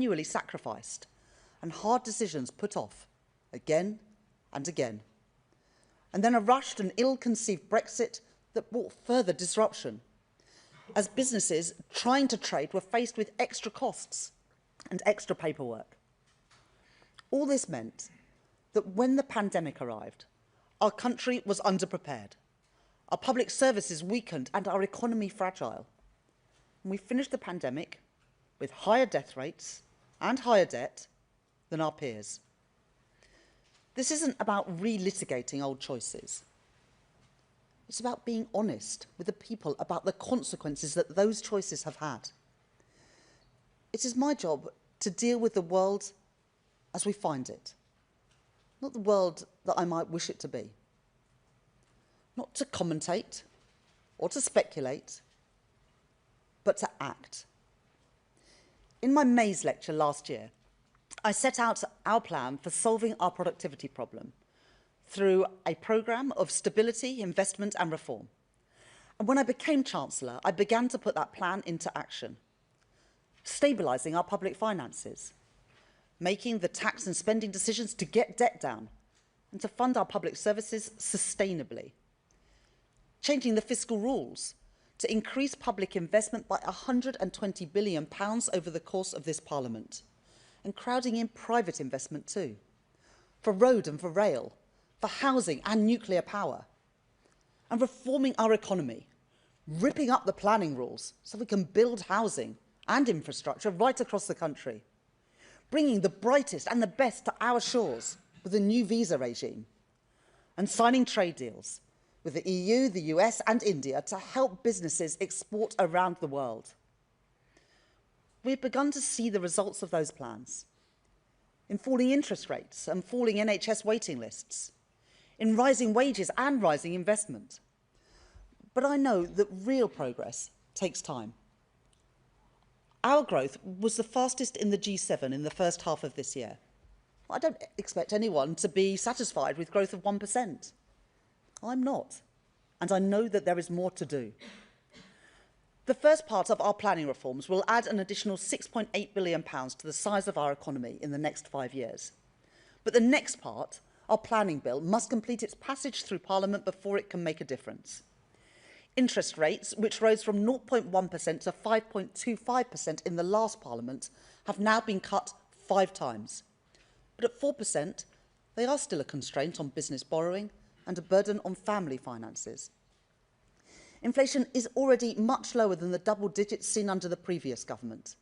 continually sacrificed and hard decisions put off again and again. And then a rushed and ill-conceived Brexit that brought further disruption, as businesses trying to trade were faced with extra costs and extra paperwork. All this meant that when the pandemic arrived, our country was underprepared, our public services weakened and our economy fragile. And we finished the pandemic with higher death rates and higher debt than our peers. This isn't about relitigating old choices. It's about being honest with the people about the consequences that those choices have had. It is my job to deal with the world as we find it, not the world that I might wish it to be. Not to commentate or to speculate, but to act. In my May's lecture last year, I set out our plan for solving our productivity problem through a programme of stability, investment and reform. And when I became Chancellor, I began to put that plan into action, stabilising our public finances, making the tax and spending decisions to get debt down and to fund our public services sustainably, changing the fiscal rules to increase public investment by £120 billion over the course of this Parliament, and crowding in private investment too, for road and for rail, for housing and nuclear power, and reforming our economy, ripping up the planning rules so we can build housing and infrastructure right across the country, bringing the brightest and the best to our shores with a new visa regime, and signing trade deals with the EU, the US and India to help businesses export around the world. We've begun to see the results of those plans in falling interest rates and falling NHS waiting lists, in rising wages and rising investment. But I know that real progress takes time. Our growth was the fastest in the G7 in the first half of this year. I don't expect anyone to be satisfied with growth of 1%. I'm not, and I know that there is more to do. The first part of our planning reforms will add an additional £6.8 billion to the size of our economy in the next 5 years. But the next part, our planning bill, must complete its passage through Parliament before it can make a difference. Interest rates, which rose from 0.1% to 5.25% in the last Parliament, have now been cut 5 times. But at 4%, they are still a constraint on business borrowing and a burden on family finances. Inflation is already much lower than the double digits seen under the previous government.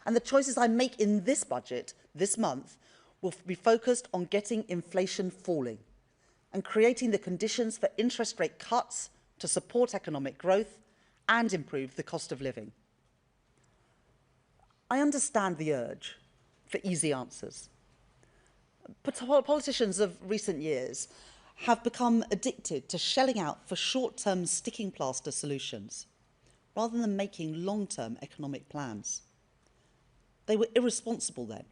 And the choices I make in this budget this month will be focused on getting inflation falling and creating the conditions for interest rate cuts to support economic growth and improve the cost of living. I understand the urge for easy answers. Politicians of recent years have become addicted to shelling out for short-term sticking plaster solutions rather than making long-term economic plans. They were irresponsible then.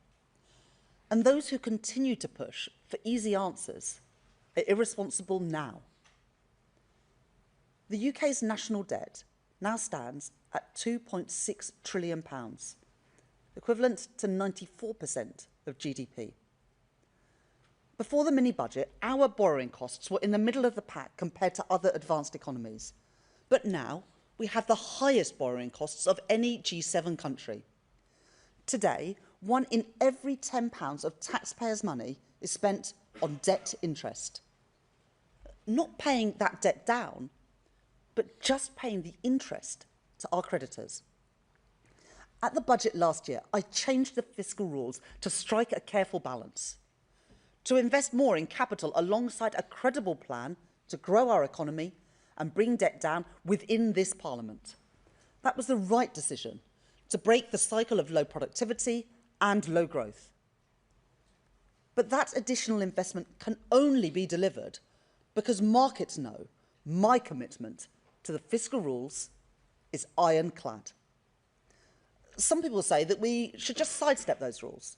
And those who continue to push for easy answers are irresponsible now. The UK's national debt now stands at £2.6 trillion, equivalent to 94% of GDP. Before the mini-budget, our borrowing costs were in the middle of the pack compared to other advanced economies. But now we have the highest borrowing costs of any G7 country. Today, 1 in every £10 of taxpayers' money is spent on debt interest. Not paying that debt down, but just paying the interest to our creditors. At the budget last year, I changed the fiscal rules to strike a careful balance, to invest more in capital alongside a credible plan to grow our economy and bring debt down within this Parliament. That was the right decision to break the cycle of low productivity and low growth. But that additional investment can only be delivered because markets know my commitment to the fiscal rules is ironclad. Some people say that we should just sidestep those rules,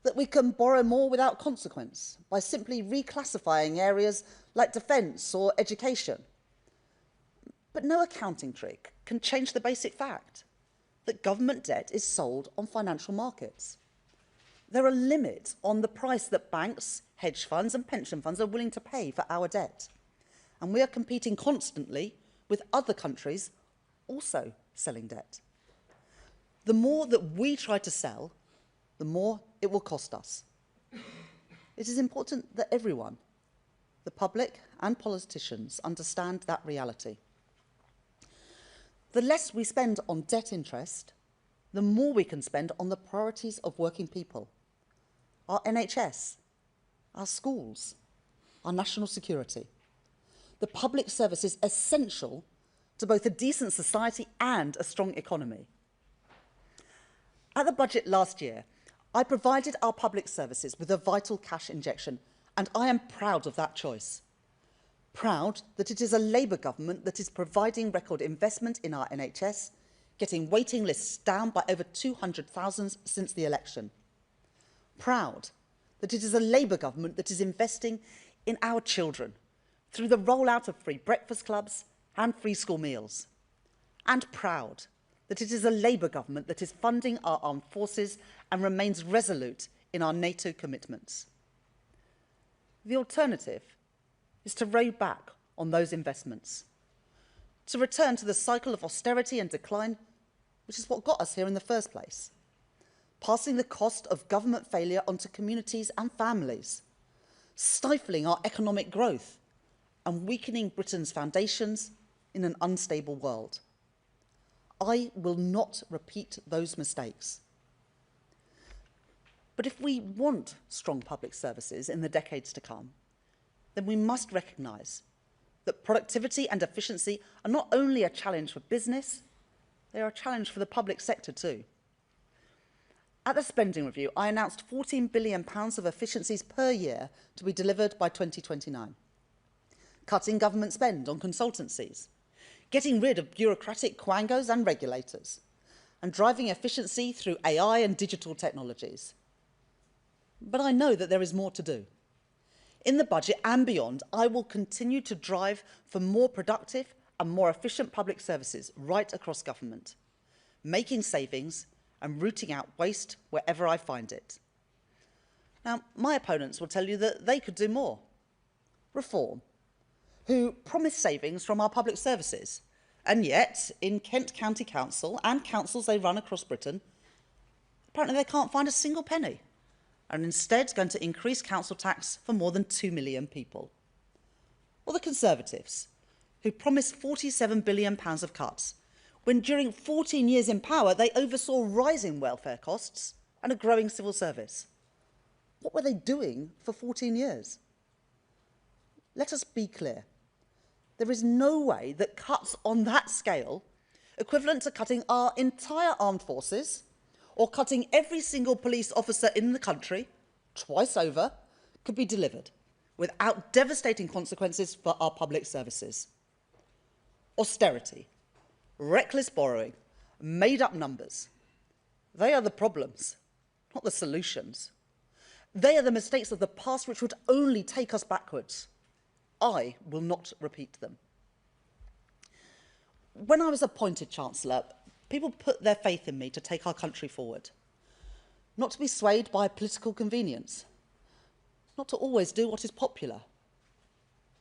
that we can borrow more without consequence by simply reclassifying areas like defence or education. But no accounting trick can change the basic fact that government debt is sold on financial markets. There are limits on the price that banks, hedge funds and pension funds are willing to pay for our debt. And we are competing constantly with other countries also selling debt. The more that we try to sell, the more it will cost us. It is important that everyone, the public and politicians, understand that reality. The less we spend on debt interest, the more we can spend on the priorities of working people. Our NHS, our schools, our national security. The public service is essential to both a decent society and a strong economy. At the budget last year, I provided our public services with a vital cash injection, and I am proud of that choice. Proud that it is a Labour government that is providing record investment in our NHS, getting waiting lists down by over 200,000 since the election. Proud that it is a Labour government that is investing in our children through the rollout of free breakfast clubs and free school meals. And proud that it is a Labour government that is funding our armed forces and remains resolute in our NATO commitments. The alternative is to row back on those investments, to return to the cycle of austerity and decline, which is what got us here in the first place, passing the cost of government failure onto communities and families, stifling our economic growth and weakening Britain's foundations in an unstable world. I will not repeat those mistakes. But if we want strong public services in the decades to come, then we must recognise that productivity and efficiency are not only a challenge for business, they are a challenge for the public sector too. At the spending review, I announced £14 billion of efficiencies per year to be delivered by 2029. Cutting government spend on consultancies, getting rid of bureaucratic quangos and regulators, and driving efficiency through AI and digital technologies. But I know that there is more to do. In the budget and beyond, I will continue to drive for more productive and more efficient public services right across government, making savings and rooting out waste wherever I find it. Now, my opponents will tell you that they could do more. Reform, who promise savings from our public services, and yet, in Kent County Council and councils they run across Britain, apparently they can't find a single penny, and instead going to increase council tax for more than 2 million people. Or the Conservatives, who promised £47 billion of cuts, when during 14 years in power they oversaw rising welfare costs and a growing civil service. What were they doing for 14 years? Let us be clear. There is no way that cuts on that scale, equivalent to cutting our entire armed forces or cutting every single police officer in the country twice over, could be delivered without devastating consequences for our public services. Austerity, reckless borrowing, made-up numbers. They are the problems, not the solutions. They are the mistakes of the past which would only take us backwards. I will not repeat them. When I was appointed Chancellor, people put their faith in me to take our country forward, not to be swayed by political convenience, not to always do what is popular,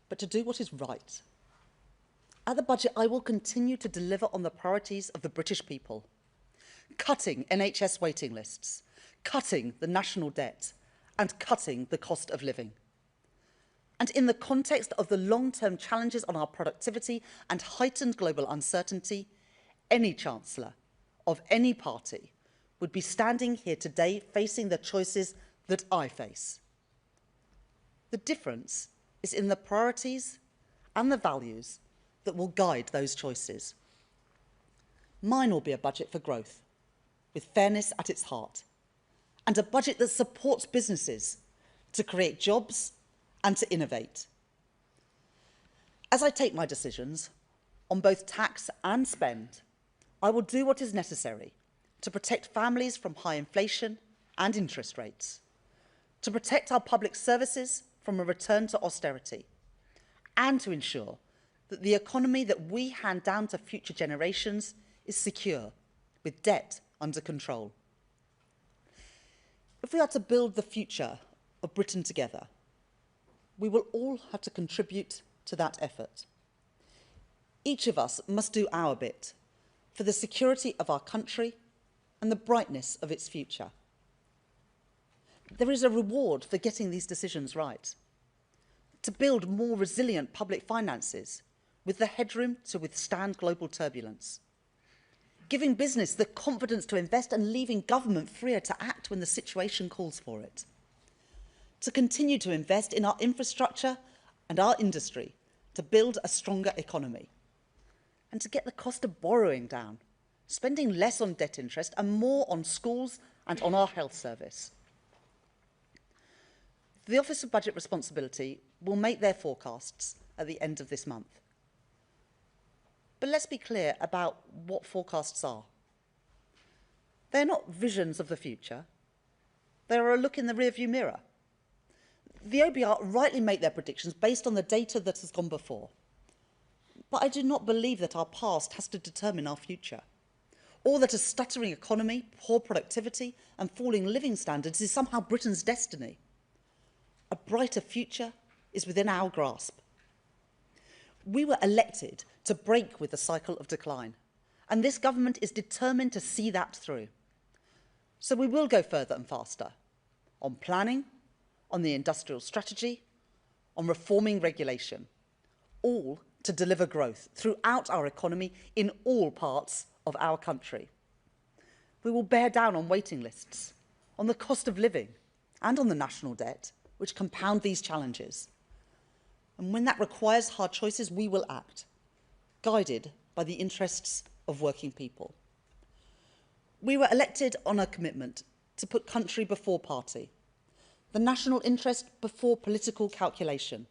but to do what is right. At the budget, I will continue to deliver on the priorities of the British people, cutting NHS waiting lists, cutting the national debt, and cutting the cost of living. And in the context of the long-term challenges on our productivity and heightened global uncertainty, any Chancellor of any party would be standing here today facing the choices that I face. The difference is in the priorities and the values that will guide those choices. Mine will be a budget for growth, with fairness at its heart, and a budget that supports businesses to create jobs and to innovate. As I take my decisions on both tax and spend, I will do what is necessary to protect families from high inflation and interest rates, to protect our public services from a return to austerity, and to ensure that the economy that we hand down to future generations is secure, with debt under control. If we are to build the future of Britain together, we will all have to contribute to that effort. Each of us must do our bit for the security of our country and the brightness of its future. There is a reward for getting these decisions right. To build more resilient public finances with the headroom to withstand global turbulence. Giving business the confidence to invest and leaving government freer to act when the situation calls for it. To continue to invest in our infrastructure and our industry to build a stronger economy. And to get the cost of borrowing down, spending less on debt interest and more on schools and on our health service. The Office of Budget Responsibility will make their forecasts at the end of this month. But let's be clear about what forecasts are. They're not visions of the future. They're a look in the rearview mirror. The OBR rightly make their predictions based on the data that has gone before. But I do not believe that our past has to determine our future, or that a stuttering economy, poor productivity and falling living standards is somehow Britain's destiny. A brighter future is within our grasp. We were elected to break with the cycle of decline, and this government is determined to see that through. So we will go further and faster on planning, on the industrial strategy, on reforming regulation, all to deliver growth throughout our economy in all parts of our country. We will bear down on waiting lists, on the cost of living, and on the national debt, which compound these challenges. And when that requires hard choices, we will act, guided by the interests of working people. We were elected on a commitment to put country before party, the national interest before political calculation.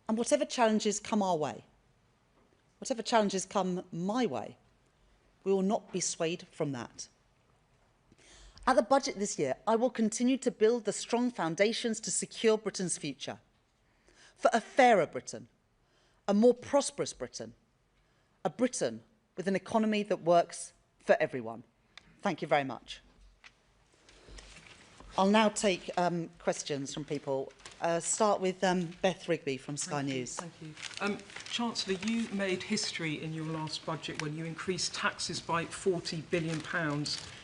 And whatever challenges come our way, whatever challenges come my way, we will not be swayed from that. At the budget this year, I will continue to build the strong foundations to secure Britain's future, for a fairer Britain, a more prosperous Britain, a Britain with an economy that works for everyone. Thank you very much. I'll now take questions from people. Start with Beth Rigby from Sky News. Thank you. Chancellor, you made history in your last budget when you increased taxes by £40 billion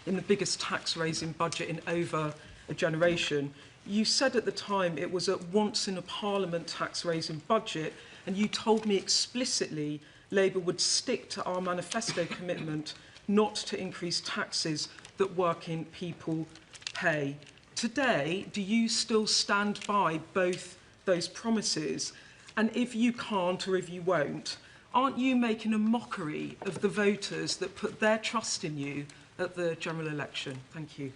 in the biggest tax-raising budget in over a generation. You said at the time it was a once-in-a-parliament tax-raising budget, and you told me explicitly Labour would stick to our manifesto commitment not to increase taxes that working people pay. Today, do you still stand by both those promises? And if you can't or if you won't, aren't you making a mockery of the voters that put their trust in you at the general election? Thank you.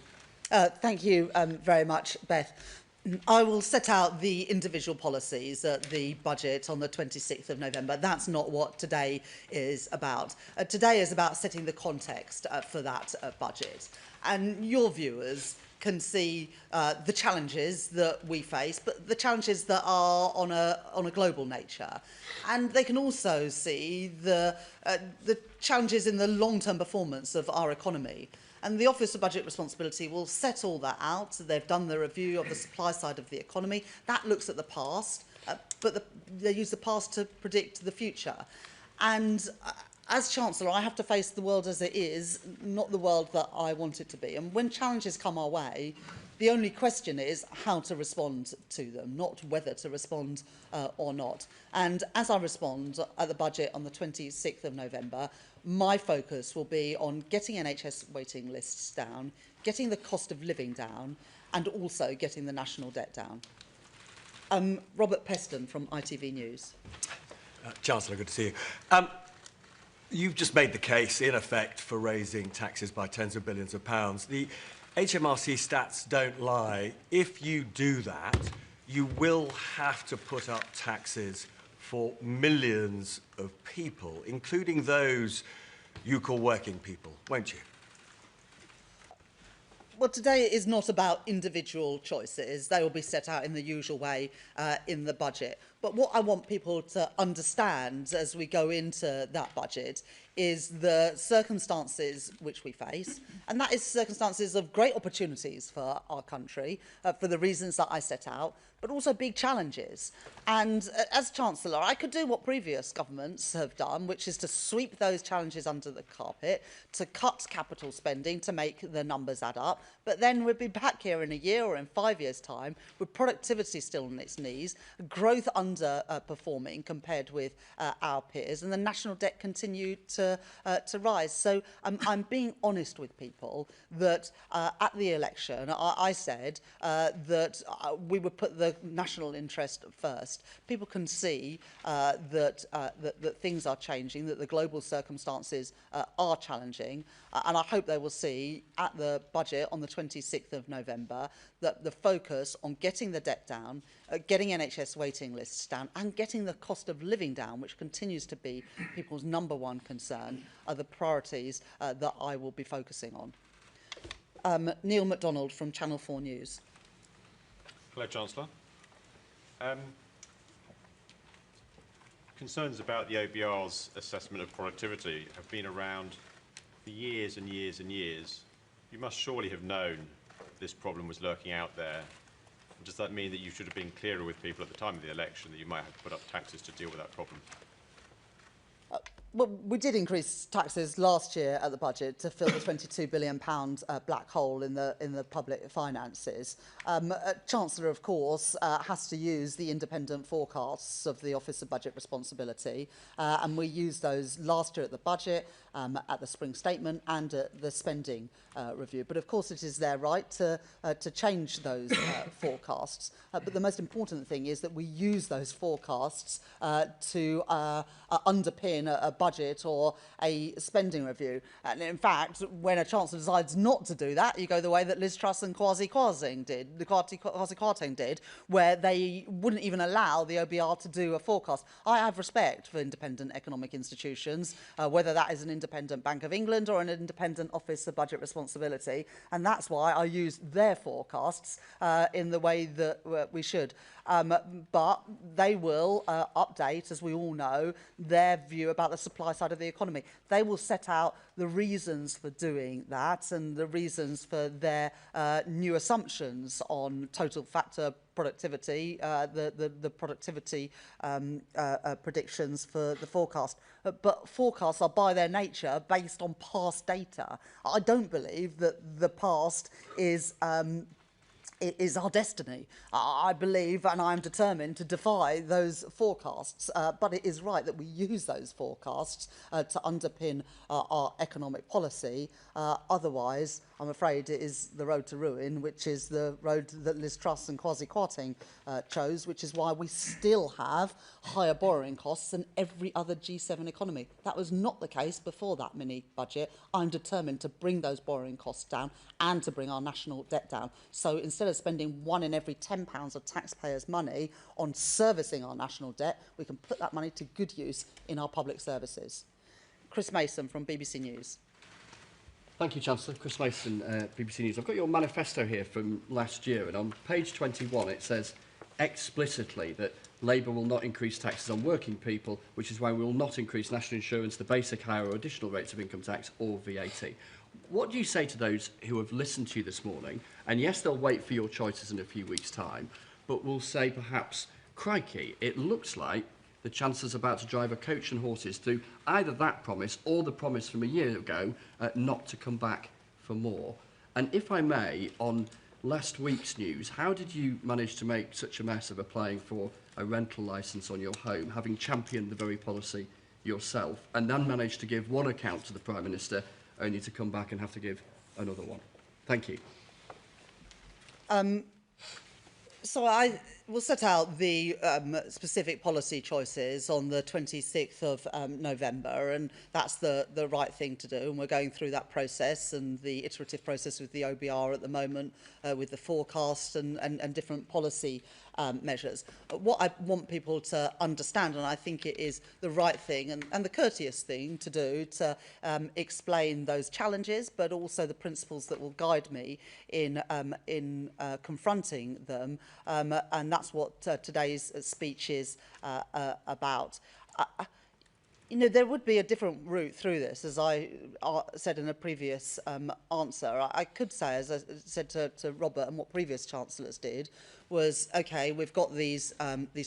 Thank you very much, Beth. I will set out the individual policies at the budget on the 26th of November. That's not what today is about. Today is about setting the context for that budget. And your viewers can see the challenges that we face, but the challenges that are on a global nature. And they can also see the challenges in the long-term performance of our economy. And the Office of Budget Responsibility will set all that out. They've done the review of the supply side of the economy. That looks at the past, but they use the past to predict the future. And as Chancellor, I have to face the world as it is, not the world that I want it to be. And when challenges come our way, the only question is how to respond to them, not whether to respond or not. And as I respond at the budget on the 26th of November, my focus will be on getting NHS waiting lists down, getting the cost of living down, and also getting the national debt down. Robert Peston from ITV News. Chancellor, good to see you. You've just made the case, in effect, for raising taxes by tens of billions of pounds. The HMRC stats don't lie. If you do that, you will have to put up taxes for millions of people, including those you call working people, won't you? Well, today is not about individual choices. They will be set out in the usual way in the budget. But what I want people to understand as we go into that budget is the circumstances which we face, and that is circumstances of great opportunities for our country, for the reasons that I set out, but also big challenges. And as Chancellor, I could do what previous governments have done, which is to sweep those challenges under the carpet, to cut capital spending, to make the numbers add up. But then we'd be back here in a year or in 5 years' time with productivity still on its knees, growth underperforming compared with our peers, and the national debt continued to rise. So I'm being honest with people that at the election, I said that we would put the national interest first. People can see that things are changing, that the global circumstances are challenging, and I hope they will see at the budget on the 26th of November that the focus on getting the debt down, getting NHS waiting lists down, and getting the cost of living down, which continues to be people's #1 concern, are the priorities that I will be focusing on. Neil MacDonald from Channel 4 News. Hello, Chancellor. Concerns about the OBR's assessment of productivity have been around for years and years and years. You must surely have known this problem was lurking out there. Does that mean that you should have been clearer with people at the time of the election that you might have to put up taxes to deal with that problem? Well, we did increase taxes last year at the budget to fill the £22 billion black hole in the public finances. Chancellor, of course, has to use the independent forecasts of the Office of Budget Responsibility, and we used those last year at the budget, at the spring statement, and at the spending review. But of course, it is their right to change those forecasts. But the most important thing is that we use those forecasts to underpin a budget or a spending review. And in fact, when a Chancellor decides not to do that, you go the way that Liz Truss and Kwasi Kwarteng did, where they wouldn't even allow the OBR to do a forecast. I have respect for independent economic institutions, whether that is an independent Bank of England or an independent Office of Budget Responsibility, and that's why I use their forecasts in the way that we should. But they will update, as we all know, their view about the supply side of the economy. They will set out the reasons for doing that and the reasons for their new assumptions on total factor productivity, the productivity predictions for the forecast. But forecasts are by their nature based on past data. I don't believe that the past is our destiny. I believe, and I'm determined to defy those forecasts, but it is right that we use those forecasts to underpin our economic policy. Otherwise, I'm afraid it is the road to ruin, which is the road that Liz Truss and Kwasi Kwarteng chose, which is why we still have higher borrowing costs than every other G7 economy. That was not the case before that mini budget. I'm determined to bring those borrowing costs down and to bring our national debt down. So instead of spending £1 in every £10 of taxpayers' money on servicing our national debt, we can put that money to good use in our public services. Chris Mason from BBC News. Thank you, Chancellor. Chris Mason, BBC News. I've got your manifesto here from last year, and on page 21 it says explicitly that Labour will not increase taxes on working people, which is why we will not increase national insurance, the basic higher or additional rates of income tax or VAT. What do you say to those who have listened to you this morning, and yes, they'll wait for your choices in a few weeks' time, but will say perhaps, crikey, it looks like the Chancellor's about to drive a coach and horses through either that promise or the promise from a year ago not to come back for more. And if I may, on last week's news, how did you manage to make such a mess of applying for a rental licence on your home, having championed the very policy yourself, and then managed to give one account to the Prime Minister, only to come back and have to give another one? Thank you. So I will set out the specific policy choices on the 26th of November, and that's the right thing to do. And we're going through that process and the iterative process with the OBR at the moment, with the forecast and different policy measures. What I want people to understand, and I think it is the right thing and the courteous thing to do, to explain those challenges, but also the principles that will guide me in confronting them. And that's what today's speech is about. You know, there would be a different route through this, as I said in a previous answer. I could say, as I said to Robert, and what previous chancellors did, was, OK, we've got these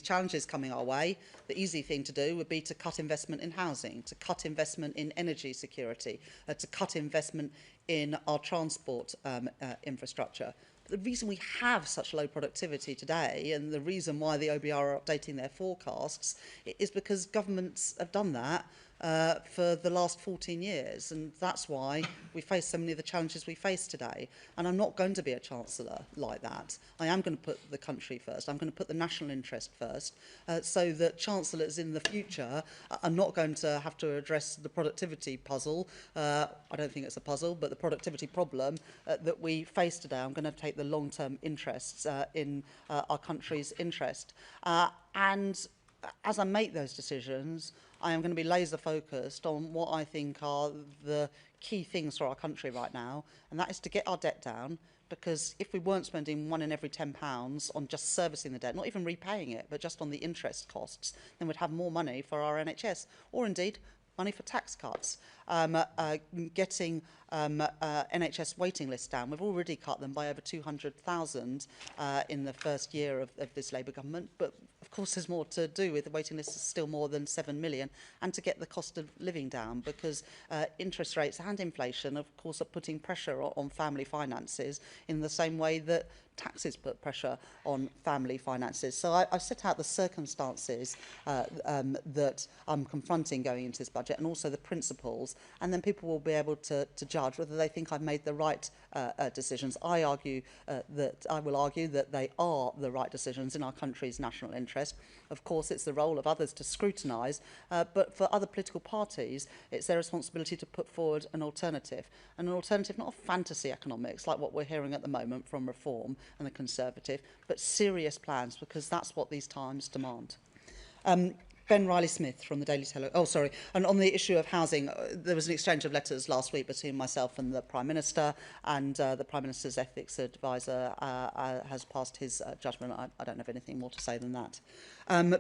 challenges coming our way. The easy thing to do would be to cut investment in housing, to cut investment in energy security, to cut investment in our transport infrastructure. The reason we have such low productivity today, and the reason why the OBR are updating their forecasts, is because governments have done that for the last 14 years, and that's why we face so many of the challenges we face today. And I'm not going to be a chancellor like that. I am going to put the country first. I'm going to put the national interest first, so that chancellors in the future are not going to have to address the productivity puzzle. I don't think it's a puzzle, but the productivity problem that we face today. I'm going to take the long-term interests in our country's interest. And as I make those decisions, I am going to be laser focused on what I think are the key things for our country right now, and that is to get our debt down, because if we weren't spending £1 in every £10 on just servicing the debt, not even repaying it, but just on the interest costs, then we'd have more money for our NHS, or indeed money for tax cuts. Getting NHS waiting lists down. We've already cut them by over 200,000 in the first year of this Labour government, but of course there's more to do with the waiting list is still more than 7 million, and to get the cost of living down, because interest rates and inflation of course are putting pressure on family finances in the same way that taxes put pressure on family finances. So I've set out the circumstances that I'm confronting going into this budget, and also the principles, and then people will be able to judge whether they think I've made the right decisions. I will argue that they are the right decisions in our country's national interest. Of course, it's the role of others to scrutinise, but for other political parties, it's their responsibility to put forward an alternative not of fantasy economics, like what we're hearing at the moment from Reform and the Conservative, but serious plans, because that's what these times demand. Ben Riley-Smith from the Daily Telegraph. Oh, sorry. And on the issue of housing, there was an exchange of letters last week between myself and the Prime Minister, and the Prime Minister's ethics advisor has passed his judgment. I don't have anything more to say than that.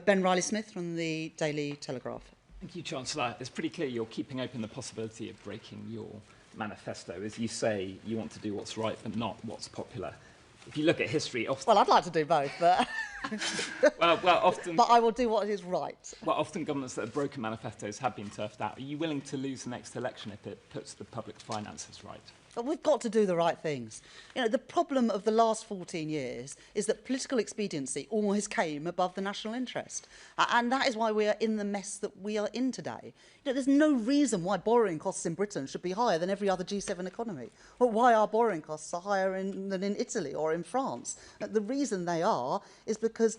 Ben Riley-Smith from the Daily Telegraph. Thank you, Chancellor. It's pretty clear you're keeping open the possibility of breaking your manifesto. As you say, you want to do what's right, but not what's popular. If you look at history, often... Well, I'd like to do both, but... well, often... But I will do what is right. Well, often governments that have broken manifestos have been turfed out. Are you willing to lose the next election if it puts the public finances right? But we've got to do the right things. You know, the problem of the last 14 years is that political expediency always came above the national interest. And that is why we are in the mess that we are in today. You know, there's no reason why borrowing costs in Britain should be higher than every other G7 economy, or why our borrowing costs are higher than in Italy or in France. The reason they are is because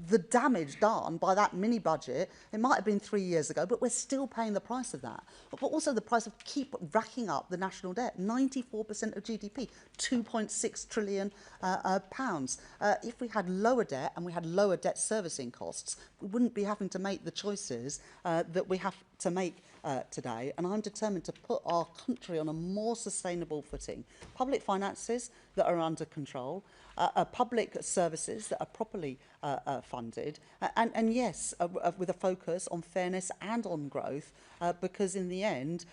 the damage done by that mini budget, it might have been 3 years ago, but we're still paying the price of that. But also the price of keep racking up the national debt, 94% of GDP, 2.6 trillion pounds. If we had lower debt and we had lower debt servicing costs, we wouldn't be having to make the choices that we have to make today. And I'm determined to put our country on a more sustainable footing. Public finances that are under control, public services that are properly funded, and yes, with a focus on fairness and on growth, because in the end,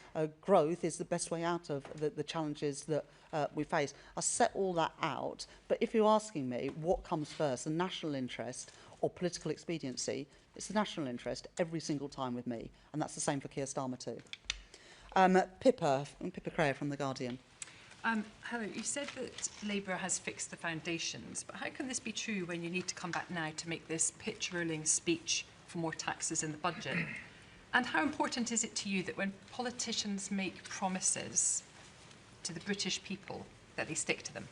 growth is the best way out of the challenges that we face. I'll set all that out, but if you're asking me what comes first, the national interest or political expediency, it's the national interest every single time with me, and that's the same for Keir Starmer too. Pippa Crayer from The Guardian. Hello, you said that Labour has fixed the foundations, but how can this be true when you need to come back now to make this pitch-rolling speech for more taxes in the budget? And how important is it to you that when politicians make promises to the British people, that they stick to them?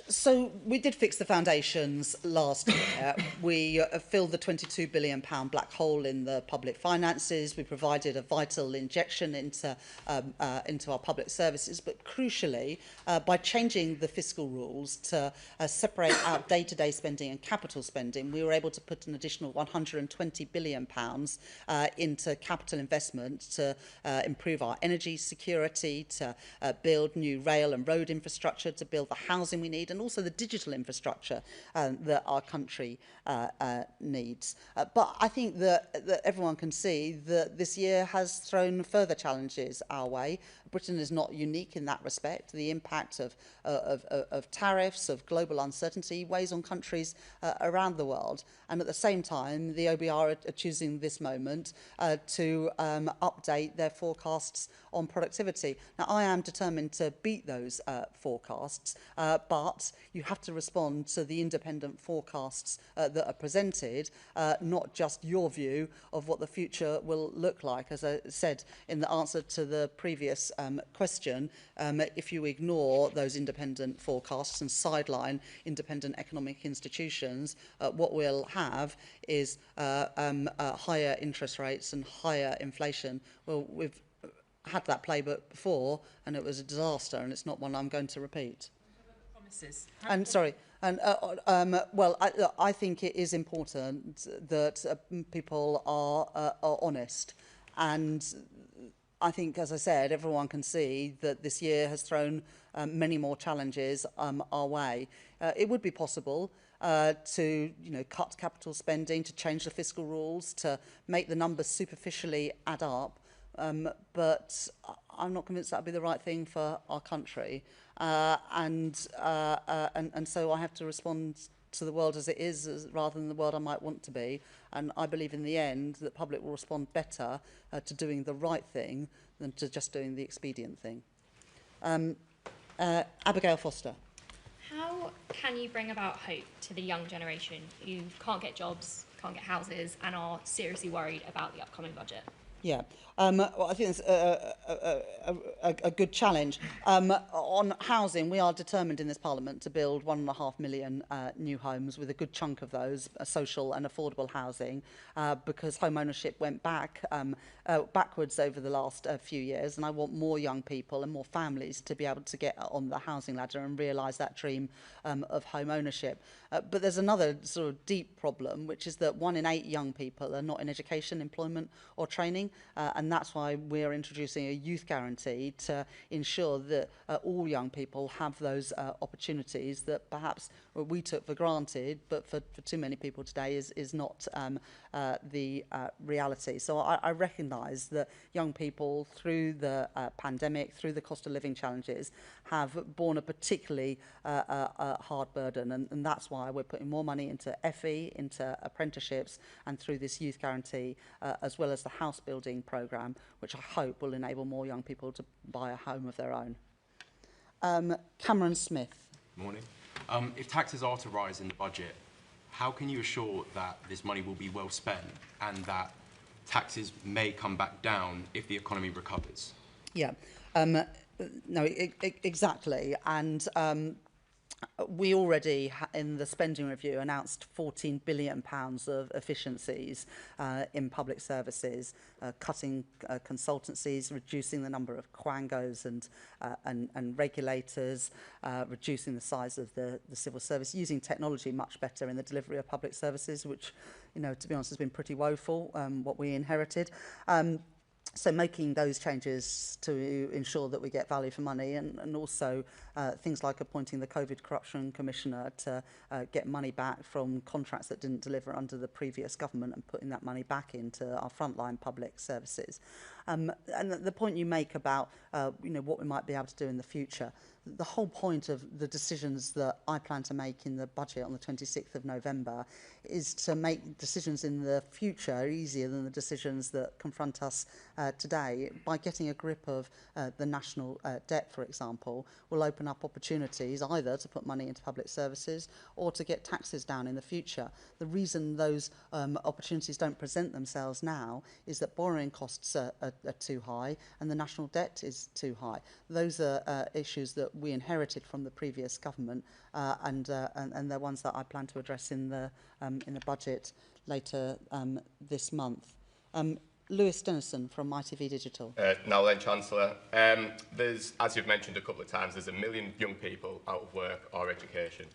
So we did fix the foundations last year. We filled the £22 billion black hole in the public finances. We provided a vital injection into our public services. But crucially, by changing the fiscal rules to separate out day-to-day spending and capital spending, we were able to put an additional £120 billion into capital investment to improve our energy security, to build new rail and road infrastructure, to build the housing we need, and also also the digital infrastructure that our country needs. But I think that everyone can see that this year has thrown further challenges our way. Britain is not unique in that respect. The impact of tariffs, of global uncertainty, weighs on countries around the world. And at the same time, the OBR are choosing this moment to update their forecasts on productivity. Now, I am determined to beat those forecasts, but you have to respond to the independent forecasts that are presented, not just your view of what the future will look like. As I said in the answer to the previous question, if you ignore those independent forecasts and sideline independent economic institutions, what we'll have is higher interest rates and higher inflation. Well, we've had that playbook before, and it was a disaster, and it's not one I'm going to repeat. Promises. And sorry, and well, I think it is important that people are honest, and I think, as I said, everyone can see that this year has thrown many more challenges our way. It would be possible to cut capital spending, to change the fiscal rules, to make the numbers superficially add up. But I'm not convinced that would be the right thing for our country. And so I have to respond to the world as it is rather than the world I might want to be. And I believe in the end that the public will respond better to doing the right thing than to just doing the expedient thing. Abigail Foster. How can you bring about hope to the young generation who can't get jobs, can't get houses, and are seriously worried about the upcoming budget? Yeah, well, I think it's a good challenge. On housing, we are determined in this Parliament to build 1.5 million new homes, with a good chunk of those social and affordable housing, because home ownership went backwards over the last few years, and I want more young people and more families to be able to get on the housing ladder and realise that dream of home ownership. But there's another sort of deep problem, which is that 1 in 8 young people are not in education, employment or training, and that's why we're introducing a youth guarantee to ensure that all young people have those opportunities that perhaps we took for granted, but for too many people today is not the reality. So I recognise that young people, through the pandemic, through the cost of living challenges, have borne a particularly hard burden, and that's why we're putting more money into FE, into apprenticeships, and through this youth guarantee, as well as the house building programme, which I hope will enable more young people to buy a home of their own. Cameron Smith. Morning. If taxes are to rise in the budget, how can you assure that this money will be well spent and that taxes may come back down if the economy recovers? Yeah, no, exactly. And we already, in the spending review, announced £14 billion of efficiencies in public services, cutting consultancies, reducing the number of quangos and regulators, reducing the size of the civil service, using technology much better in the delivery of public services, which, to be honest, has been pretty woeful, what we inherited. So making those changes to ensure that we get value for money, and also things like appointing the COVID Corruption Commissioner to get money back from contracts that didn't deliver under the previous government and putting that money back into our frontline public services. And the point you make about what we might be able to do in the future, the whole point of the decisions that I plan to make in the budget on the 26th of November is to make decisions in the future easier than the decisions that confront us today. By getting a grip of the national debt, for example, will open up opportunities either to put money into public services or to get taxes down in the future. The reason those opportunities don't present themselves now is that borrowing costs are too high and the national debt is too high. Those are issues that we inherited from the previous government, and they're ones that I plan to address in the budget later this month. Lewis Dennison from ITV Digital. Now then, Chancellor, there's, as you've mentioned a couple of times, there's 1 million young people out of work or education,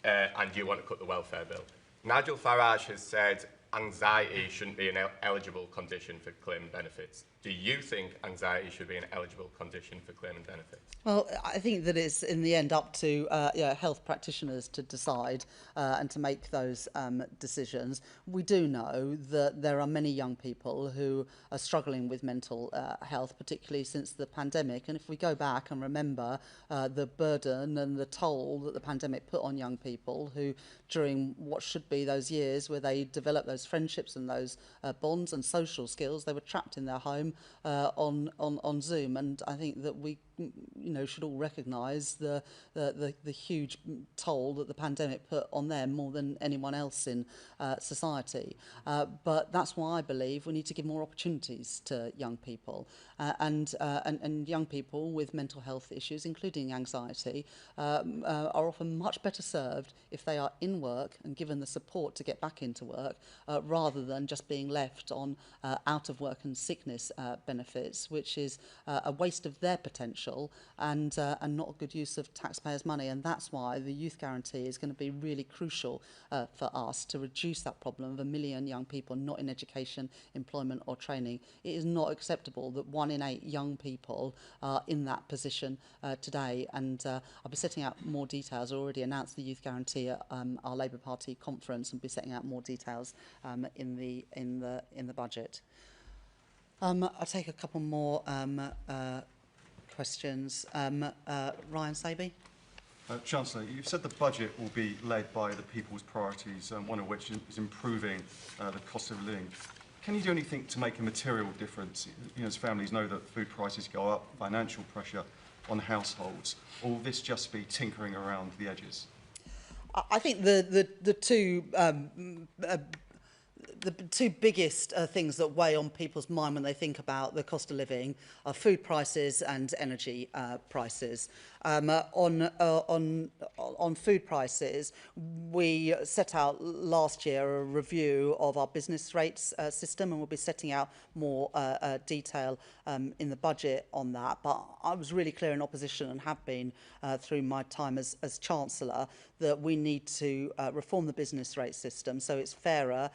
and you want to cut the welfare bill. Nigel Farage has said anxiety shouldn't be an eligible condition for claiming benefits. Do you think anxiety should be an eligible condition for claiming benefits? Well, I think that it's in the end up to health practitioners to decide and to make those decisions. We do know that there are many young people who are struggling with mental health, particularly since the pandemic. And if we go back and remember the burden and the toll that the pandemic put on young people who, during what should be those years where they develop those friendships and those bonds and social skills, they were trapped in their home on Zoom. And I think that we should all recognise the huge toll that the pandemic put on them more than anyone else in society. But that's why I believe we need to give more opportunities to young people. And young people with mental health issues, including anxiety, are often much better served if they are in work and given the support to get back into work, rather than just being left on out of work and sickness benefits, which is a waste of their potential and not a good use of taxpayers' money. And that's why the youth guarantee is going to be really crucial for us to reduce that problem of 1 million young people not in education, employment or training. It is not acceptable that 1 in 8 young people are in that position today. And I'll be setting out more details. I already announced the youth guarantee at our Labour Party conference, and be setting out more details in the budget. I'll take a couple more questions. Ryan Saby. Chancellor, you've said the budget will be led by the people's priorities, one of which is improving the cost of living. Can you do anything to make a material difference? As families know that food prices go up, financial pressure on households, or will this just be tinkering around the edges? I think the two biggest things that weigh on people's mind when they think about the cost of living are food prices and energy prices. On food prices, we set out last year a review of our business rates system, and we'll be setting out more detail in the budget on that. But I was really clear in opposition, and have been through my time as Chancellor, that we need to reform the business rate system so it's fairer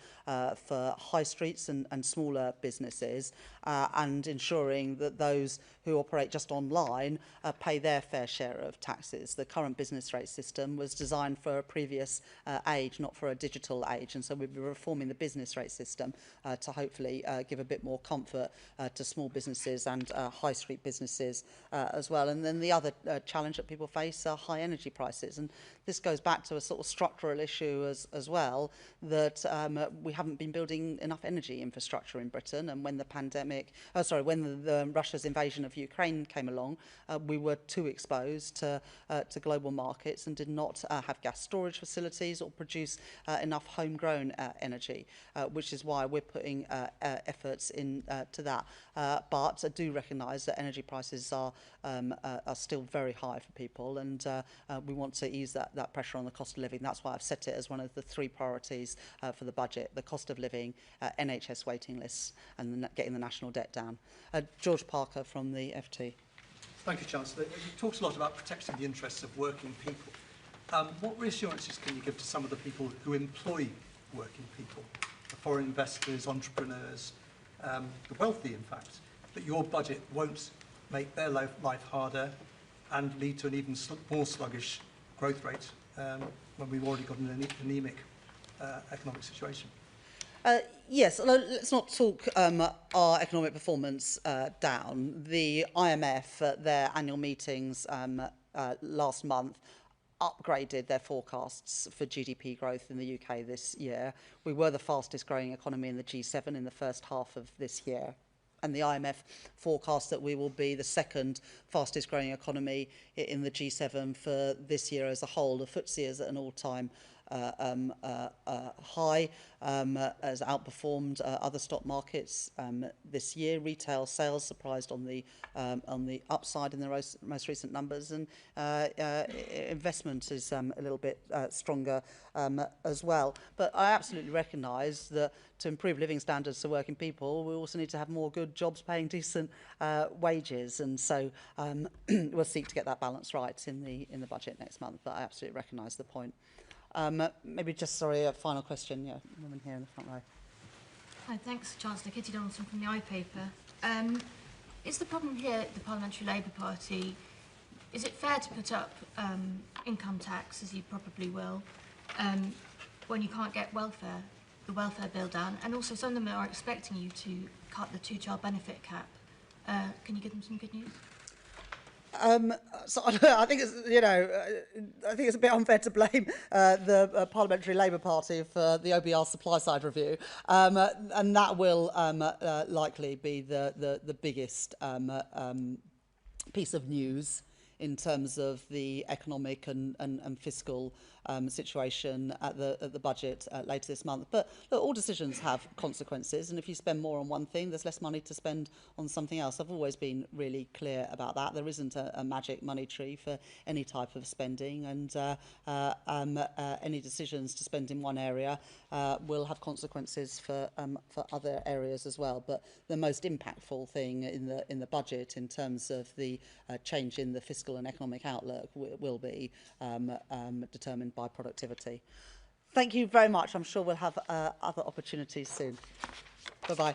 for high streets and smaller businesses, and ensuring that those who operate just online pay their fair share of taxes. The current business rate system was designed for a previous age, not for a digital age, and so we'll be reforming the business rate system to hopefully give a bit more comfort to small businesses and high street businesses as well. And then the other challenge that people face are high energy prices, and this goes back to a sort of structural issue as well, that we haven't been building enough energy infrastructure in Britain. And when the when the Russia's invasion of Ukraine came along, we were too exposed to global markets and did not have gas storage facilities or produce enough homegrown energy, which is why we're putting efforts into that. But I do recognise that energy prices are still very high for people, and we want to ease that pressure on the cost of living. That's why I've set it as one of the 3 priorities for the budget: the cost of living, NHS waiting lists, and getting the national debt down. George Parker from the FT. Thank you, Chancellor. You talked a lot about protecting the interests of working people. What reassurances can you give to some of the people who employ working people, the foreign investors, entrepreneurs, the wealthy, in fact, that your budget won't make their life harder and lead to an even more sluggish growth rate when we've already got an anemic economic situation? Yes, let's not talk our economic performance down. The IMF at their annual meetings last month upgraded their forecasts for GDP growth in the UK this year. We were the fastest growing economy in the G7 in the first half of this year. And the IMF forecasts that we will be the 2nd fastest growing economy in the G7 for this year as a whole. The FTSE is at an all-time high, has outperformed other stock markets this year. Retail sales surprised on the upside in the most recent numbers, and investment is a little bit stronger as well. But I absolutely recognise that to improve living standards for working people, we also need to have more good jobs paying decent wages, and so we'll seek to get that balance right in the budget next month. But I absolutely recognise the point. Maybe just, sorry, a final question. Yeah, woman here in the front row. Hi, thanks, Chancellor. Kitty Donaldson from the iPaper. Is the problem here the Parliamentary Labour Party, is it fair to put up income tax, as you probably will, when you can't get the welfare bill down? And also some of them are expecting you to cut the two-child benefit cap. Can you give them some good news? So I think it's, I think it's a bit unfair to blame the Parliamentary Labour Party for the OBR supply side review, and that will likely be the biggest piece of news in terms of the economic and fiscal situation at the budget later this month. But look, all decisions have consequences, and if you spend more on one thing, there's less money to spend on something else. I've always been really clear about that. There isn't a magic money tree for any type of spending, and any decisions to spend in one area will have consequences for other areas as well. But the most impactful thing in the budget in terms of the change in the fiscal and economic outlook will be determined by productivity. Thank you very much. I'm sure we'll have other opportunities soon. Bye-bye.